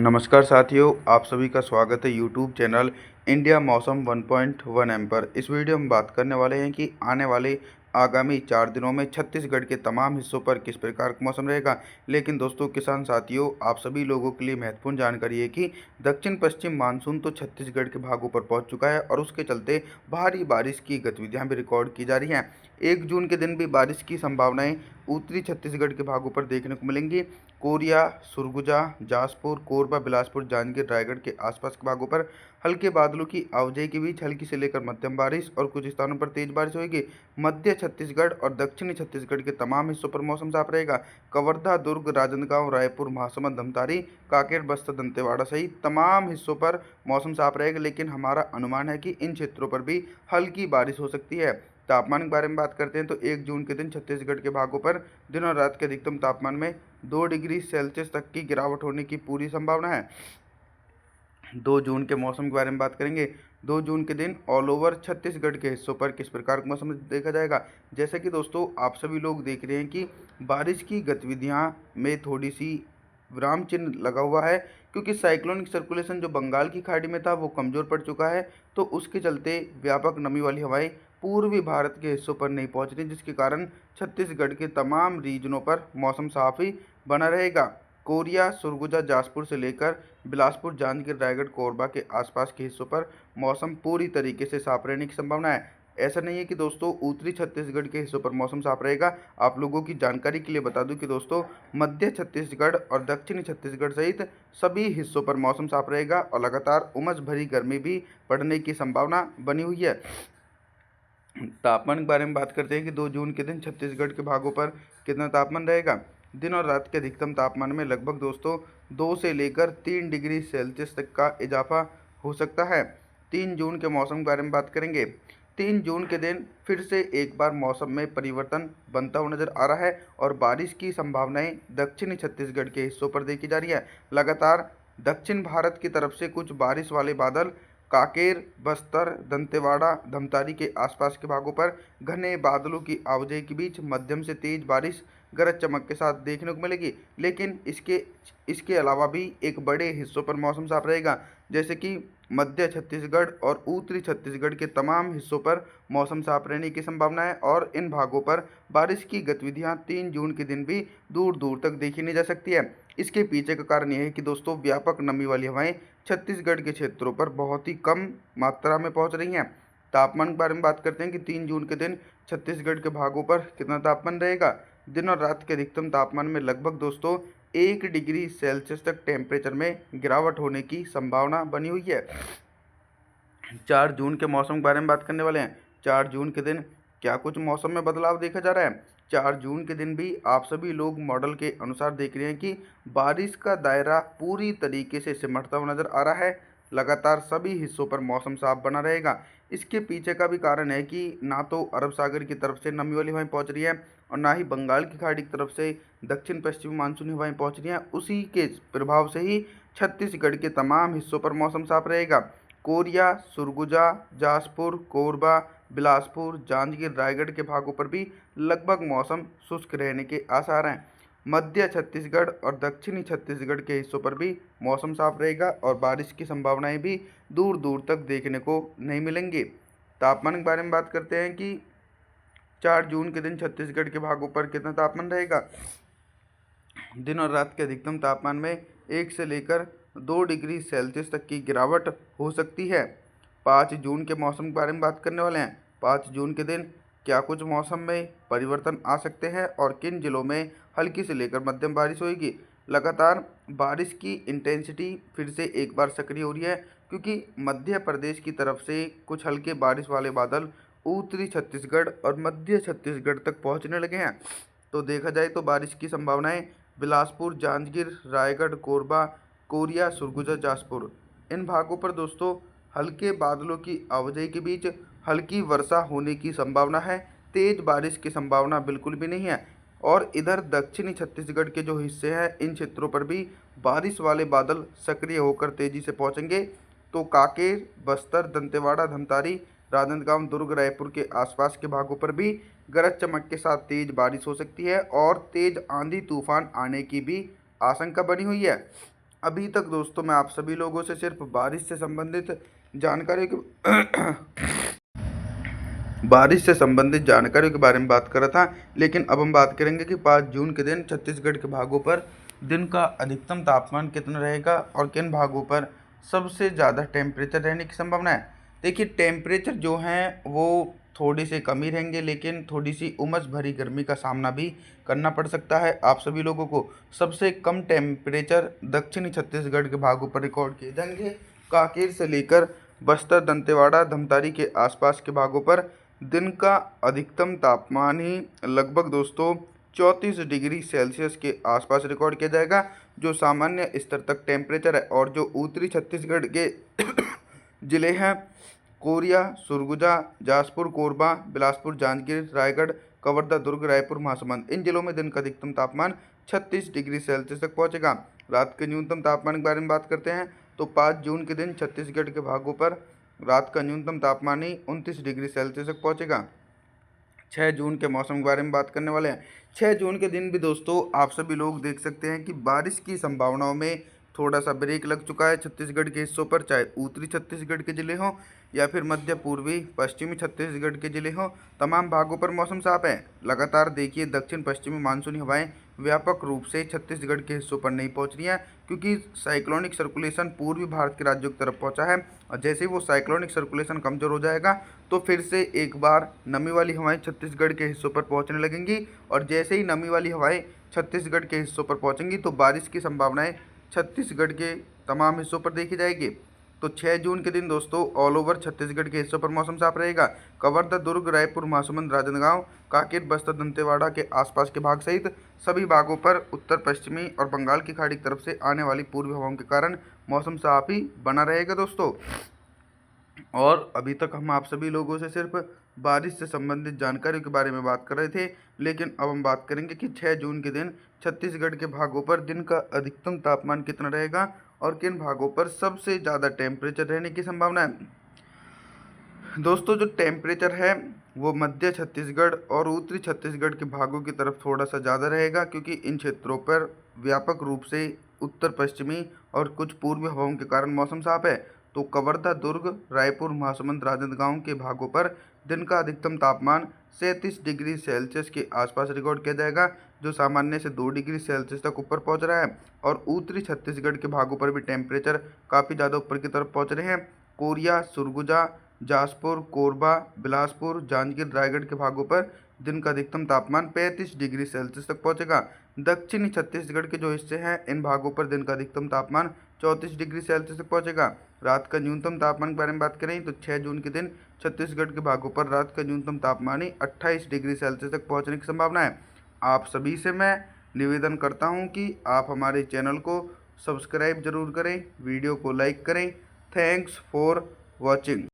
नमस्कार साथियों, आप सभी का स्वागत है यूट्यूब चैनल इंडिया मौसम 1.1 एम पर। इस वीडियो में बात करने वाले हैं कि आने वाले आगामी 4 दिनों में छत्तीसगढ़ के तमाम हिस्सों पर किस प्रकार का मौसम रहेगा। लेकिन दोस्तों किसान साथियों, आप सभी लोगों के लिए महत्वपूर्ण जानकारी है कि दक्षिण पश्चिम मानसून तो छत्तीसगढ़ के भागों पर पहुंच चुका है और उसके चलते भारी बारिश की गतिविधियां भी रिकॉर्ड की जा रही हैं। 1 जून के दिन भी बारिश की संभावनाएं उत्तरी छत्तीसगढ़ के भागों पर देखने को मिलेंगी। कोरिया, सुरगुजा, जासपुर, कोरबा, बिलासपुर, जांजगीर, रायगढ़ के आसपास के भागों पर हल्के बादलों की आवाजाही के बीच हल्की से लेकर मध्यम बारिश और कुछ स्थानों पर तेज बारिश होगी। मध्य छत्तीसगढ़ और दक्षिणी छत्तीसगढ़ के तमाम हिस्सों पर मौसम साफ रहेगा। कवर्धा, दुर्ग, राजनांदगांव, रायपुर, महासमुंद, धमतारी, कांकेर, बस्तर, दंतेवाड़ा सहित तमाम हिस्सों पर मौसम साफ रहेगा, लेकिन हमारा अनुमान है कि इन क्षेत्रों पर भी हल्की बारिश हो सकती है। तापमान के बारे में बात करते हैं तो 1 जून के दिन छत्तीसगढ़ के भागों पर दिन और रात के अधिकतम तापमान में 2 डिग्री सेल्सियस तक की गिरावट होने की पूरी संभावना है। 2 जून के मौसम के बारे में बात करेंगे। 2 जून के दिन ऑल ओवर छत्तीसगढ़ के हिस्सों पर किस प्रकार का मौसम देखा जाएगा। जैसे कि दोस्तों आप सभी लोग देख रहे हैं कि बारिश की गतिविधियां में थोड़ी सी विराम चिन्ह लगा हुआ है, क्योंकि साइक्लोनिक सर्कुलेशन जो बंगाल की खाड़ी में था वो कमज़ोर पड़ चुका है। तो उसके चलते व्यापक नमी वाली हवाएं पूर्वी भारत के हिस्सों पर नहीं पहुंच रही, जिसके कारण छत्तीसगढ़ के तमाम रीजनों पर मौसम साफ ही बना रहेगा। कोरिया, सुरगुजा, जासपुर से लेकर बिलासपुर, जांजगीर, रायगढ़, कोरबा के आसपास के हिस्सों पर मौसम पूरी तरीके से साफ रहने की संभावना है। ऐसा नहीं है कि दोस्तों उत्तरी छत्तीसगढ़ के हिस्सों पर मौसम साफ रहेगा। आप लोगों की जानकारी के लिए बता दूं कि दोस्तों मध्य छत्तीसगढ़ और दक्षिणी छत्तीसगढ़ सहित सभी हिस्सों पर मौसम साफ रहेगा और लगातार उमस भरी गर्मी भी पड़ने की संभावना बनी हुई है। तापमान के बारे में बात करते हैं कि 2 जून के दिन छत्तीसगढ़ के भागों पर कितना तापमान रहेगा। दिन और रात के अधिकतम तापमान में लगभग दोस्तों 2 से लेकर 3 डिग्री सेल्सियस तक का इजाफा हो सकता है। 3 जून के मौसम के बारे में बात करेंगे। 3 जून के दिन फिर से एक बार मौसम में परिवर्तन बनता हुआ नजर आ रहा है और बारिश की संभावनाएं दक्षिणी छत्तीसगढ़ के हिस्सों पर देखी जा रही है। लगातार दक्षिण भारत की तरफ से कुछ बारिश वाले बादल कांकेर, बस्तर, दंतेवाड़ा, धमतारी के आसपास के भागों पर घने बादलों की आवाजाही के बीच मध्यम से तेज बारिश गरज चमक के साथ देखने को मिलेगी। लेकिन इसके इसके अलावा भी एक बड़े हिस्सों पर मौसम साफ रहेगा, जैसे कि मध्य छत्तीसगढ़ और उत्तरी छत्तीसगढ़ के तमाम हिस्सों पर मौसम साफ रहने की संभावना है और इन भागों पर बारिश की गतिविधियां 3 जून के दिन भी दूर दूर तक देखी नहीं जा सकती है। इसके पीछे का कारण यह है कि दोस्तों व्यापक नमी वाली हवाएं छत्तीसगढ़ के क्षेत्रों पर बहुत ही कम मात्रा में पहुंच रही हैं। तापमान के बारे में बात करते हैं कि 3 जून के दिन छत्तीसगढ़ के भागों पर कितना तापमान रहेगा। दिन और रात के अधिकतम तापमान में लगभग दोस्तों 1 डिग्री सेल्सियस तक टेम्परेचर में गिरावट होने की संभावना बनी हुई है। 4 जून के मौसम के बारे में बात करने वाले हैं। 4 जून के दिन क्या कुछ मौसम में बदलाव देखा जा रहा है। 4 जून के दिन भी आप सभी लोग मॉडल के अनुसार देख रहे हैं कि बारिश का दायरा पूरी तरीके से सिमटता हुआ नजर आ रहा है। लगातार सभी हिस्सों पर मौसम साफ बना रहेगा। इसके पीछे का भी कारण है कि ना तो अरब सागर की तरफ से नमी वाली हवाएं पहुंच रही है और ना ही बंगाल की खाड़ी की तरफ से दक्षिण पश्चिमी मानसूनी हवाएं पहुंच रही हैं। उसी के प्रभाव से ही छत्तीसगढ़ के तमाम हिस्सों पर मौसम साफ रहेगा। कोरिया, सुरगुजा, जासपुर, कोरबा, बिलासपुर, जांजगीर, रायगढ़ के भागों पर भी लगभग मौसम शुष्क रहने के आसार हैं। मध्य छत्तीसगढ़ और दक्षिणी छत्तीसगढ़ के हिस्सों पर भी मौसम साफ रहेगा और बारिश की संभावनाएं भी दूर दूर तक देखने को नहीं मिलेंगी। तापमान के बारे में बात करते हैं कि 4 जून के दिन छत्तीसगढ़ के भागों पर कितना तापमान रहेगा। दिन और रात के अधिकतम तापमान में 1 से लेकर 2 डिग्री सेल्सियस तक की गिरावट हो सकती है। 5 जून के मौसम के बारे में बात करने वाले हैं। 5 जून के दिन क्या कुछ मौसम में परिवर्तन आ सकते हैं और किन जिलों में हल्की से लेकर मध्यम बारिश होगी। लगातार बारिश की इंटेंसिटी फिर से एक बार सक्रिय हो रही है, क्योंकि मध्य प्रदेश की तरफ से कुछ हल्के बारिश वाले बादल उत्तरी छत्तीसगढ़ और मध्य छत्तीसगढ़ तक पहुंचने लगे हैं। तो देखा जाए तो बारिश की संभावनाएं बिलासपुर, जांजगीर, रायगढ़, कोरबा, कोरिया, सुरगुजा, जासपुर इन भागों पर दोस्तों हल्के बादलों की आवाजाही के बीच हल्की वर्षा होने की संभावना है। तेज बारिश की संभावना बिल्कुल भी नहीं है। और इधर दक्षिणी छत्तीसगढ़ के जो हिस्से हैं इन क्षेत्रों पर भी बारिश वाले बादल सक्रिय होकर तेजी से पहुंचेंगे। तो कांकेर, बस्तर, दंतेवाड़ा, धमतारी, राजनांदगांव, दुर्ग, रायपुर के आसपास के भागों पर भी गरज चमक के साथ तेज बारिश हो सकती है और तेज आंधी तूफान आने की भी आशंका बनी हुई है। अभी तक दोस्तों मैं आप सभी लोगों से सिर्फ बारिश से संबंधित जानकारियों के बारे में बात कर रहा था, लेकिन अब हम बात करेंगे कि 5 जून के दिन छत्तीसगढ़ के भागों पर दिन का अधिकतम तापमान कितना रहेगा और किन भागों पर सबसे ज़्यादा टेम्परेचर रहने की संभावना है। देखिए, टेम्परेचर जो हैं वो थोड़ी से कम ही रहेंगे, लेकिन थोड़ी सी उमस भरी गर्मी का सामना भी करना पड़ सकता है आप सभी लोगों को। सबसे कम टेम्परेचर दक्षिणी छत्तीसगढ़ के भागों पर रिकॉर्ड किए जाएंगे। कांकेर से लेकर बस्तर, दंतेवाड़ा, धमतारी के आसपास के भागों पर दिन का अधिकतम तापमान ही लगभग दोस्तों 34 डिग्री सेल्सियस के आसपास रिकॉर्ड किया जाएगा, जो सामान्य स्तर तक टेम्परेचर है। और जो उत्तरी छत्तीसगढ़ के ज़िले हैं, कोरिया, सरगुजा, जाजपुर, कोरबा, बिलासपुर, जांजगीर, रायगढ़, कवर्धा, दुर्ग, रायपुर, महासमुंद, इन जिलों में दिन का अधिकतम तापमान 36 डिग्री सेल्सियस तक पहुंचेगा। रात के न्यूनतम तापमान के बारे में बात करते हैं तो 5 जून के दिन छत्तीसगढ़ के भागों पर रात का न्यूनतम तापमान ही 29 डिग्री सेल्सियस तक पहुंचेगा। 6 जून के मौसम के बारे में बात करने वाले हैं। 6 जून के दिन भी दोस्तों आप सभी लोग देख सकते हैं कि बारिश की संभावनाओं में थोड़ा सा ब्रेक लग चुका है छत्तीसगढ़ के हिस्सों पर, चाहे उत्तरी छत्तीसगढ़ के ज़िले हों या फिर मध्य पूर्वी पश्चिमी छत्तीसगढ़ के ज़िले हों, तमाम भागों पर मौसम साफ है। लगातार देखिए, दक्षिण पश्चिमी मानसूनी हवाएं व्यापक रूप से छत्तीसगढ़ के हिस्सों पर नहीं पहुंच रही हैं, क्योंकि साइक्लोनिक सर्कुलेशन पूर्वी भारत के राज्यों की तरफ पहुंचा है। और जैसे ही वो साइक्लोनिक सर्कुलेशन कमज़ोर हो जाएगा तो फिर से एक बार नमी वाली हवाएं छत्तीसगढ़ के हिस्सों पर पहुंचने लगेंगी। और जैसे ही नमी वाली हवाएं छत्तीसगढ़ के हिस्सों पर पहुंचेंगी तो बारिश की संभावनाएं छत्तीसगढ़ के तमाम हिस्सों पर देखी जाएगी। तो 6 जून के दिन दोस्तों ऑल ओवर छत्तीसगढ़ के हिस्सों पर मौसम साफ रहेगा। कवर्धा, दुर्ग, रायपुर, महासमुंद, राजनांदगांव, कांकेर, बस्तर, दंतेवाड़ा के आसपास के भाग सहित सभी भागों पर उत्तर पश्चिमी और बंगाल की खाड़ी की तरफ से आने वाली पूर्वी हवाओं के कारण मौसम साफ ही बना रहेगा दोस्तों। और अभी तक हम आप सभी लोगों से सिर्फ बारिश से संबंधित जानकारियों के बारे में बात कर रहे थे, लेकिन अब हम बात करेंगे कि 6 जून के दिन छत्तीसगढ़ के भागों पर दिन का अधिकतम तापमान कितना रहेगा और किन भागों पर सबसे ज़्यादा टेम्परेचर रहने की संभावना है। दोस्तों, जो टेम्परेचर है वो मध्य छत्तीसगढ़ और उत्तरी छत्तीसगढ़ के भागों की तरफ थोड़ा सा ज़्यादा रहेगा, क्योंकि इन क्षेत्रों पर व्यापक रूप से उत्तर पश्चिमी और कुछ पूर्वी हवाओं के कारण मौसम साफ है। तो कवर्धा, दुर्ग, रायपुर, महासमुंद, राजनांदगांव के भागों पर दिन का अधिकतम तापमान 37 डिग्री सेल्सियस के आसपास रिकॉर्ड किया जाएगा, जो सामान्य से 2 डिग्री सेल्सियस तक ऊपर पहुंच रहा है। और उत्तरी छत्तीसगढ़ के भागों पर भी टेम्परेचर काफ़ी ज़्यादा ऊपर की तरफ पहुंच रहे हैं। कोरिया, सरगुजा, जाजपुर, कोरबा, बिलासपुर, जांजगीर, रायगढ़ के भागों पर दिन का अधिकतम तापमान 35 डिग्री सेल्सियस तक पहुंचेगा। दक्षिणी छत्तीसगढ़ के जो हिस्से हैं इन भागों पर दिन का अधिकतम तापमान 34 डिग्री सेल्सियस तक पहुंचेगा। रात का न्यूनतम तापमान के बारे में बात करें तो 6 जून के दिन छत्तीसगढ़ के भागों पर रात का न्यूनतम तापमान ही 28 डिग्री सेल्सियस तक पहुँचने की संभावना है। आप सभी से मैं निवेदन करता हूँ कि आप हमारे चैनल को सब्सक्राइब जरूर करें, वीडियो को लाइक करें। Thanks for watching.